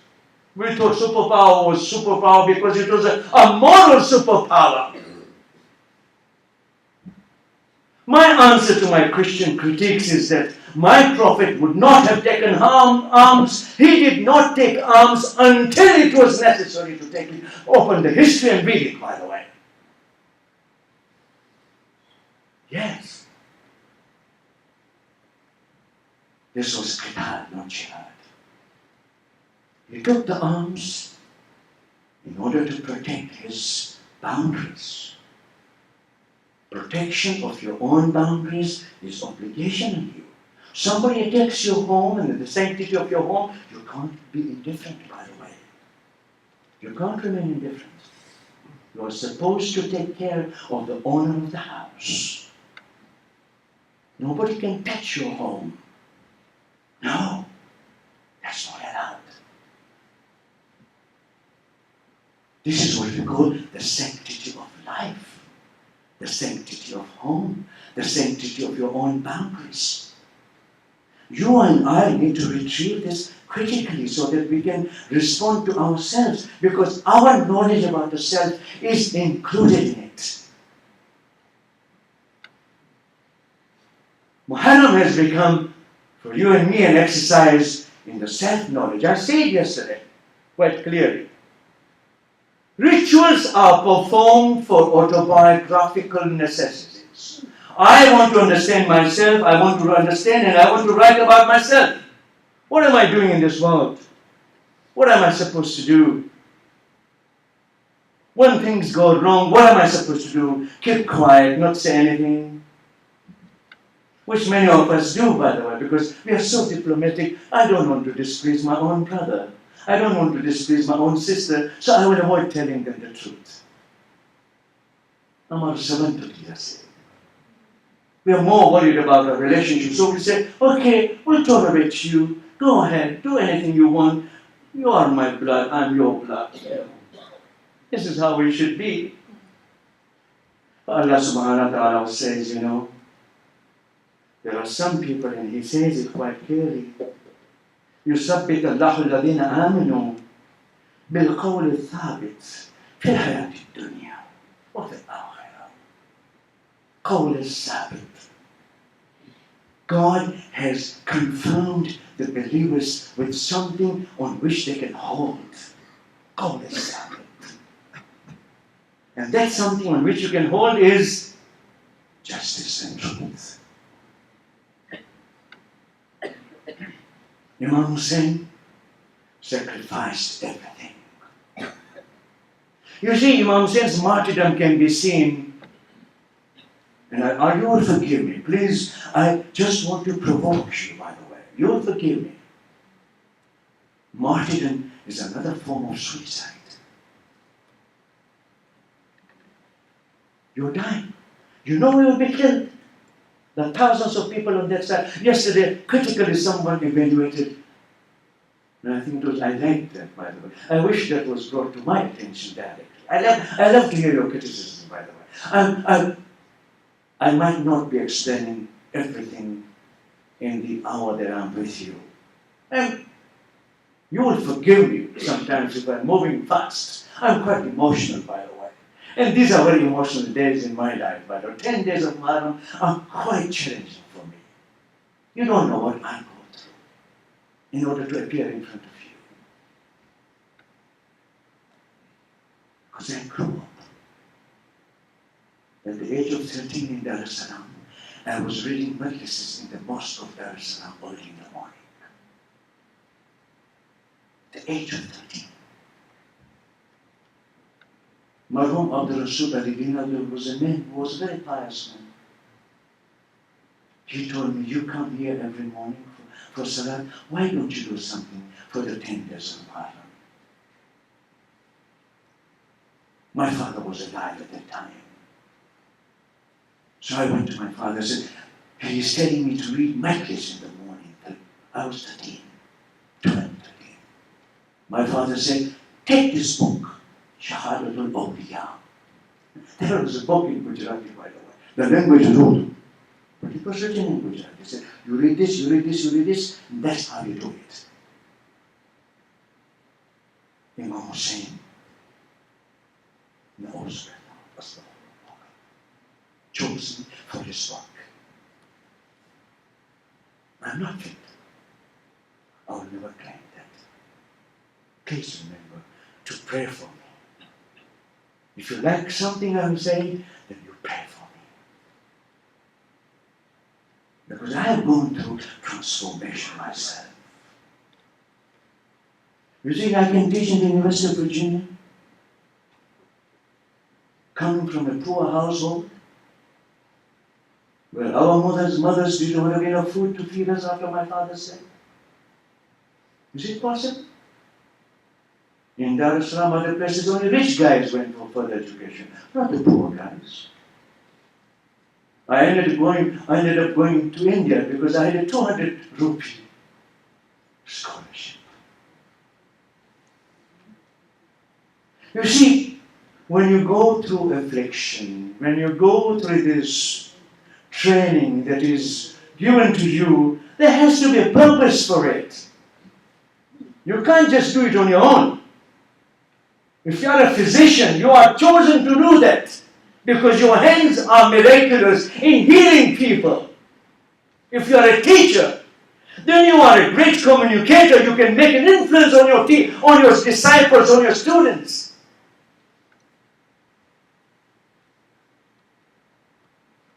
We thought superpower was superpower because it was a moral superpower. My answer to my Christian critiques is that my Prophet would not have taken arms. He did not take arms until it was necessary to take it. Open the history and read it, by the way. Yes. This was qital, not jihad. He took the arms in order to protect his boundaries. Protection of your own boundaries is obligation on you. Somebody attacks your home and the sanctity of your home, you can't be indifferent, by the way. You can't remain indifferent. You are supposed to take care of the owner of the house. Nobody can touch your home. No, that's not allowed. This is what we call the sanctity of life. The sanctity of home, the sanctity of your own boundaries. You and I need to retrieve this critically so that we can respond to ourselves, because our knowledge about the self is included in it. Muharram has become, for you and me, an exercise in the self-knowledge. I said yesterday quite clearly. Rituals are performed for autobiographical necessities. I want to understand myself, I want to understand, and I want to write about myself. What am I doing in this world? What am I supposed to do? When things go wrong, what am I supposed to do? Keep quiet, not say anything. Which many of us do, by the way, because we are so diplomatic. I don't want to displease my own brother. I don't want to displease my own sister, so I will avoid telling them the truth. We are more worried about our relationship, so we say, okay, we'll tolerate you. Go ahead, do anything you want. You are my blood, I'm your blood. This is how we should be. Allah subhanahu wa ta'ala says, there are some people, and He says it quite clearly, يثبت الله الذين آمنوا بالقول الثابت في الحياة الدنيا وفي الآخرة. قول الثابت. God has confirmed the believers with something on which they can hold. قول الثابت. And that something on which you can hold is justice and truth. Imam Husayn sacrificed everything. You see, Imam Husayn's martyrdom can be seen, and you will forgive me. Please, I just want to provoke you, by the way. You will forgive me. Martyrdom is another form of suicide. You're dying. You know you will be killed. There are thousands of people on that side. Yesterday, critically, someone evaluated, and I think I liked that, by the way. I wish that was brought to my attention directly. I love to hear your criticism, by the way. I might not be explaining everything in the hour that I'm with you. And you will forgive me sometimes if I'm moving fast. I'm quite emotional, by the way. And these are very emotional days in my life, by the way. 10 days of Muharram are quite challenging for me. You don't know what I go through in order to appear in front of you. Because I grew up. At the age of 13 in Dar es Salaam, I was reading majlises in the mosque of Dar es Salaam early in the morning. At the age of 13. Marhum Abdulaziz Sachedina was a man who was a very pious man. He told me, you come here every morning for Salat, why don't you do something for the 10 days of Muharram? My father was alive at that time. So I went to my father and said, he is telling me to read majlis in the morning. I was 13, 12, 13. My father said, take this book, Shahadatul Awliya. There was a book in Gujarati, by the way. The language is Urdu. But it was written in Gujarati. He said, you read this, you read this, you read this, and that's how you do it. Imam Husayn. Chosen for his work. I'm not fit. I will never claim that. Please remember to pray for me. If you like something I'm saying, then you pray for me. Because I have gone through transformation myself. You think I can teach in the University of Virginia? Coming from a poor household, where our mothers didn't have enough food to feed us after my father said. Is it possible? In Dar es Salaam, other places, only rich guys went for further education, not the poor guys. I ended up going to India because I had a 200 rupee scholarship. You see, when you go through affliction, when you go through this training that is given to you, there has to be a purpose for it. You can't just do it on your own. If you are a physician, you are chosen to do that because your hands are miraculous in healing people. If you are a teacher, then you are a great communicator. You can make an influence on your disciples, on your students.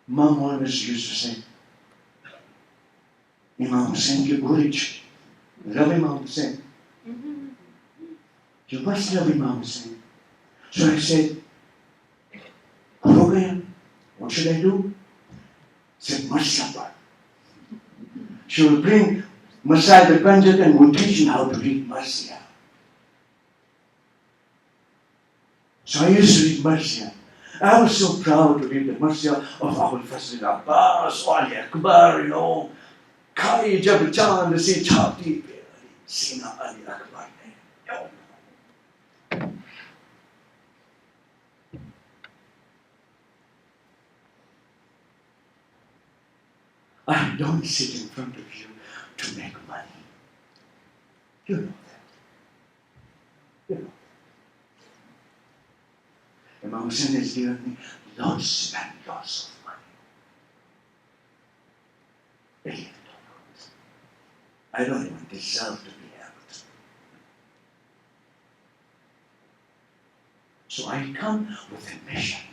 Mom always used to say, Imam Husayn ki Gurich. Love Imam Husayn. You must love Imam Husayn. So I said, what should I do? Said, Mashallah. She will bring Masai the Panjat and would teach him how to read Marcia. So I used to read Marcia. I was so proud to read the Marcia of Abul Fasl Abbas, Ali Akbar, Kai Jab Chand Si Chhati Pe Sina Ali Akbar. I don't sit in front of you to make money. You know that. You know. Imam Husayn has given me lots and lots of money. Believe it or not. I don't even deserve to be helped. So I come with a mission.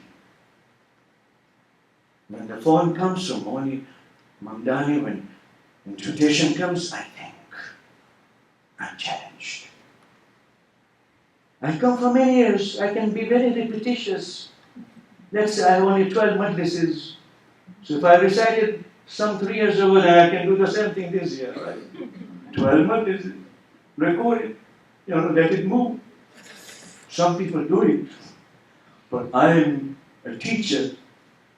When the phone comes from Mamdani, when invitation comes, I think I'm challenged. I come for many years. I can be very repetitious. Let's say I have only 12 majlises. So if I recited some 3 years ago, then I can do the same thing this year, right? 12 majlises. Record it. Let it move. Some people do it. But I am a teacher.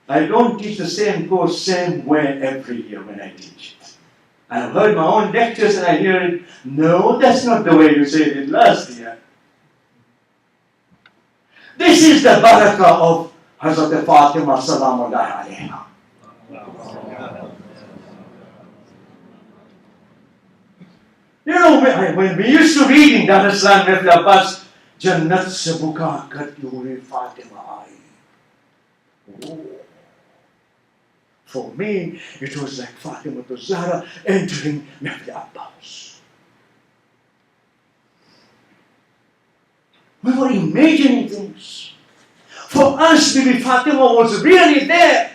I don't teach the same course same way every year when I teach it. I have heard my own lectures and I hear it. No, that's not the way you said it last year. This is the barakah of Hazrat Fatima salamullahi alayha. You know, when we used to read in Dar es Salaam, Ibn Abbas, Jannat se buka karti hui Fatima aayi. Oh. For me, it was like Fatima to Zahra entering Ibn Abbas. We were imagining things. For us, Bibi Fatima was really there.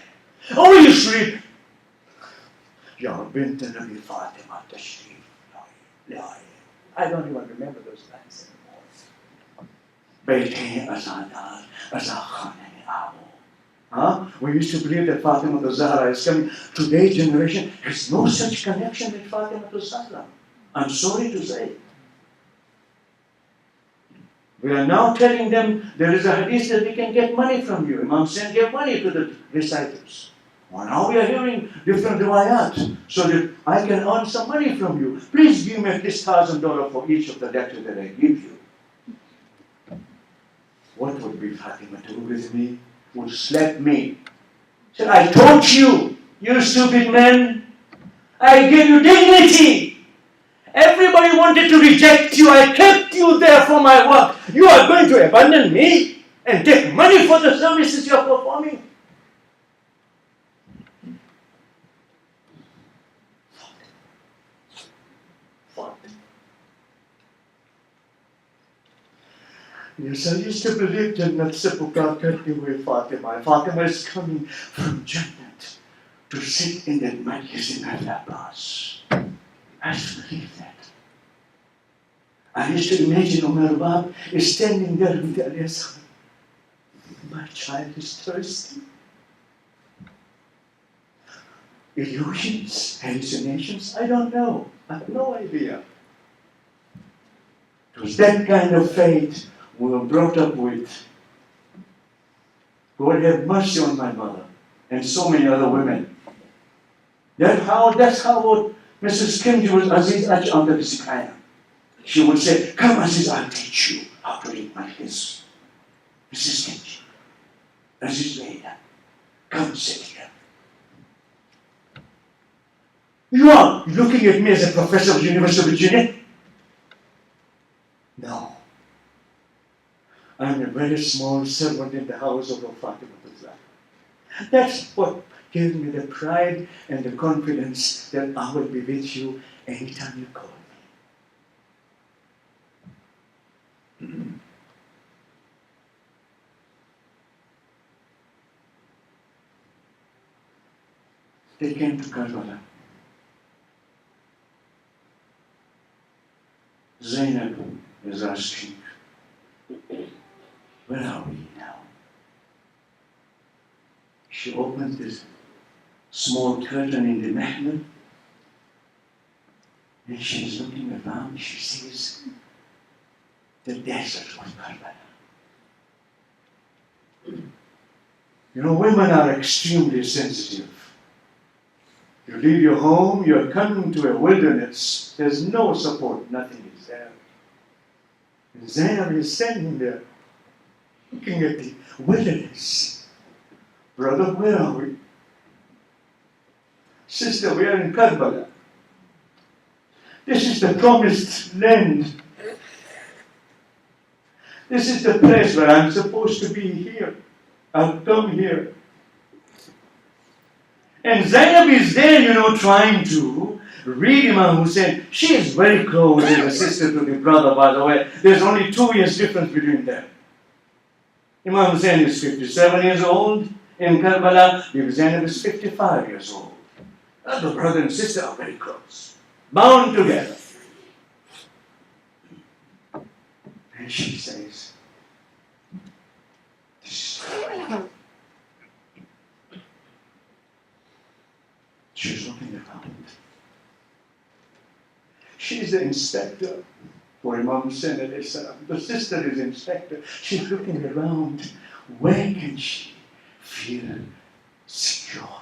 And we used to read, Ya bint Nabi Fatima Tashrif. I don't even remember those lines anymore. Baithe Azadar, Azakhane Abu. Huh? We used to believe that Fatima to Zahra is coming. Today's generation has no such connection with Fatima to Zahra. I'm sorry to say. We are now telling them there is a hadith that we can get money from you. Imam said, give money to the reciters. Well, now we are hearing different riwayat, so that I can earn some money from you. Please give me at least $1,000 for each of the lectures that I give you. What would be Fatima do with me? Would slap me. Said, I taught you, you stupid man. I gave you dignity. Everybody wanted to reject you. I kept you there for my work. You are going to abandon me and take money for the services you are performing. Yes, I used to believe Jannat se pukar karti hui Fatima. Fatima is coming from Jannat to sit in that majlis in Al-Abbas. I used to believe that. I used to imagine Umar Bab is standing there with the Alias. My child is thirsty. Illusions, hallucinations, I don't know. I have no idea. It was that kind of faith we were brought up with. God have mercy on my mother and so many other women. That's how what Mrs. Kimji was Aziz Ach under the Sikaya. She would say, come Aziz, I'll teach you how to read my his. Mrs. Kimji, Aziz Leila, come sit here. You are looking at me as a professor of University of Virginia? No. I'm a very small servant in the house of Fatima. That's what gave me the pride and the confidence that I will be with you anytime you call me. They came to Karbala. Zainab is asking, where are we now? She opened this small curtain in the mahmal and she's looking around. She sees the desert of Karbala. You know, women are extremely sensitive. You leave your home, you're coming to a wilderness, there's no support, nothing is there. And Zainab is standing there, looking at the wilderness. Brother, where are we? Sister, we are in Karbala. This is the promised land. This is the place where I'm supposed to be here. I've come here. And Zainab is there, you know, trying to read Imam Husayn. She is very close as a sister to the brother, by the way. There's only 2 years difference between them. Imam Husayn is 57 years old. In Karbala, Zainab is 55 years old. The brother and sister are very close, bound together. And she says, this is she's looking around. She's the inspector for Imam Husayn alayhi salam. The sister is inspector. She's looking around. Where can she feel secure?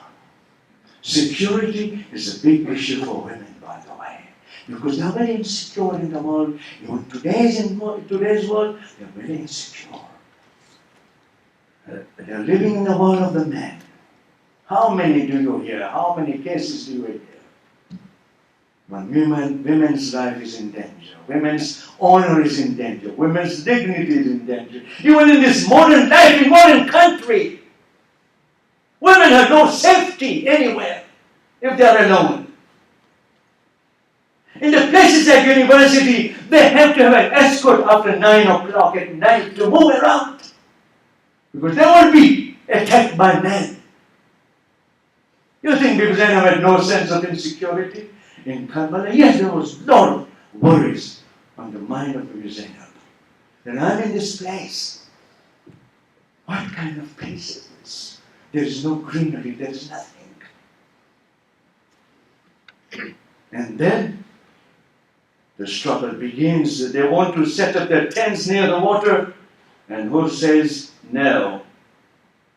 Security is a big issue for women, by the way, because they're very insecure in the world. Even today's world, they're very insecure. They're living in the world of the man. How many do you hear? How many cases do you hear? When women's life is in danger, women's honor is in danger, women's dignity is in danger. Even in this modern life, in modern country, women have no safety anywhere if they are alone. In the places like university, they have to have an escort after 9 o'clock at night to move around. Because they won't be attacked by men. You think because Zainab had no sense of insecurity? In Karbala, yes, there was a lot of worries on the mind of Zainab. Then I'm in this place. What kind of place is this? There is no greenery, there is nothing. And then the struggle begins. They want to set up their tents near the water. And Hur says, no,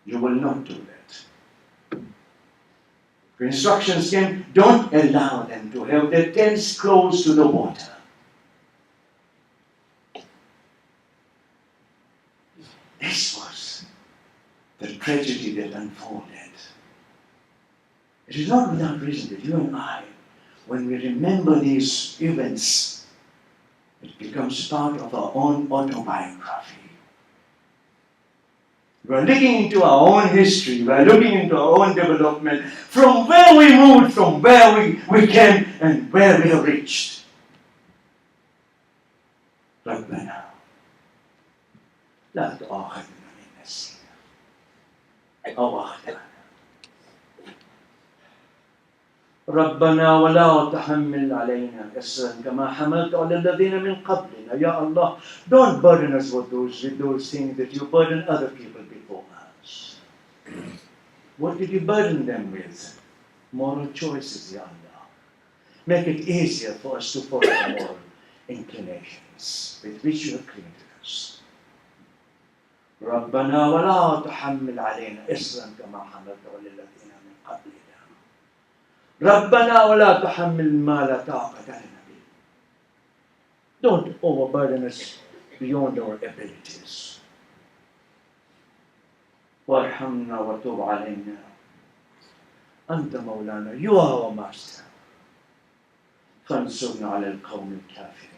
you will not do that. The instructions came, don't allow them to have their tents close to the water. This was the tragedy that unfolded. It is not without reason that you and I, when we remember these events, it becomes part of our own autobiography. We are looking into our own history, we are looking into our own development, from where we moved, from where we came, and where we have reached. ربنا لا تؤاخذنا إن نسينا أو أخطأنا ربنا ولا تحمل علينا إصرا كما حملت على الذين من قبلنا. Ya Allah, don't burden us with those things that you burden other people before us. What did you burden them with? Moral choices, Ya Allah. Make it easier for us to follow the moral inclinations with which you have created us. ربنا ولا تحمل علينا إصرا كما حملت على الذين من قبلنا. ربنا ولا تحمل ما لا طاقة لنا به. Don't overburden us beyond our abilities. وارحمنا وتب علينا. أنت مولانا. You are our master. فانصرنا على القوم الكافرين.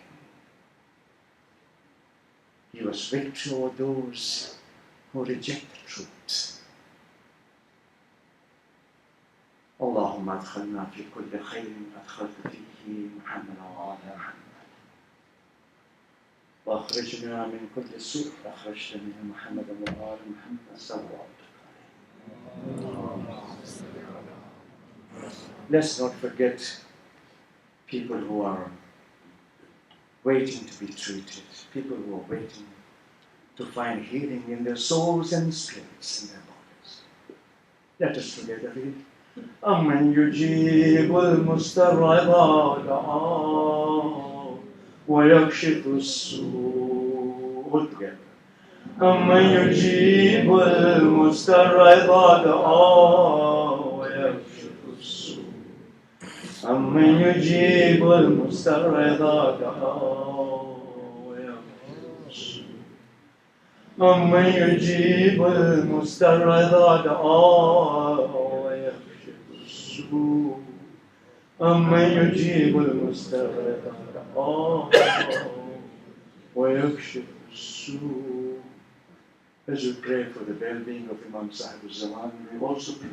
Give us victory over those who reject the truth. اللهم ادخلنا في كل خير أدخلت فيه محمد وعلى محمد وأخرجنا من كل سوء أخرجت منه محمد وعلى محمد صلواتك عليه. Let's not forget people who are waiting to be treated, people who are waiting to find healing in their souls and spirits in their bodies. Let us together read. أمن يجيب المضطر إذا دعاه ويكشف السوء. أمن يجيب المضطر إذا دعاه ويكشف السوء. أمن يجيب المضطر إذا دعاه ويكشف السوء. أمن يجيب المضطر إذا دعاه أمن يجيب المضطر إذا دعاه ويكشف السوء. As we pray for the well-being of Imam Sahib al-Zaman, we also pray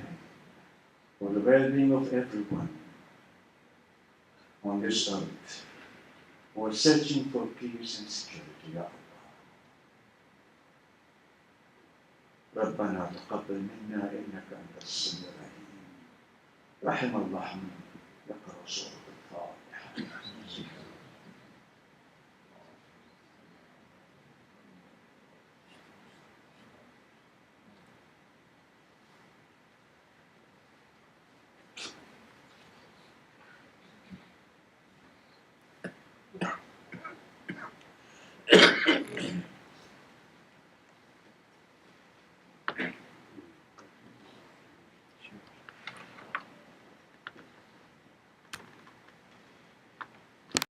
for the well-being of everyone on this earth who are searching for peace and security. Ya Allah. ربنا تقبل منا إنك أنت السميع العليم. رحم الله من يقرأ صوره.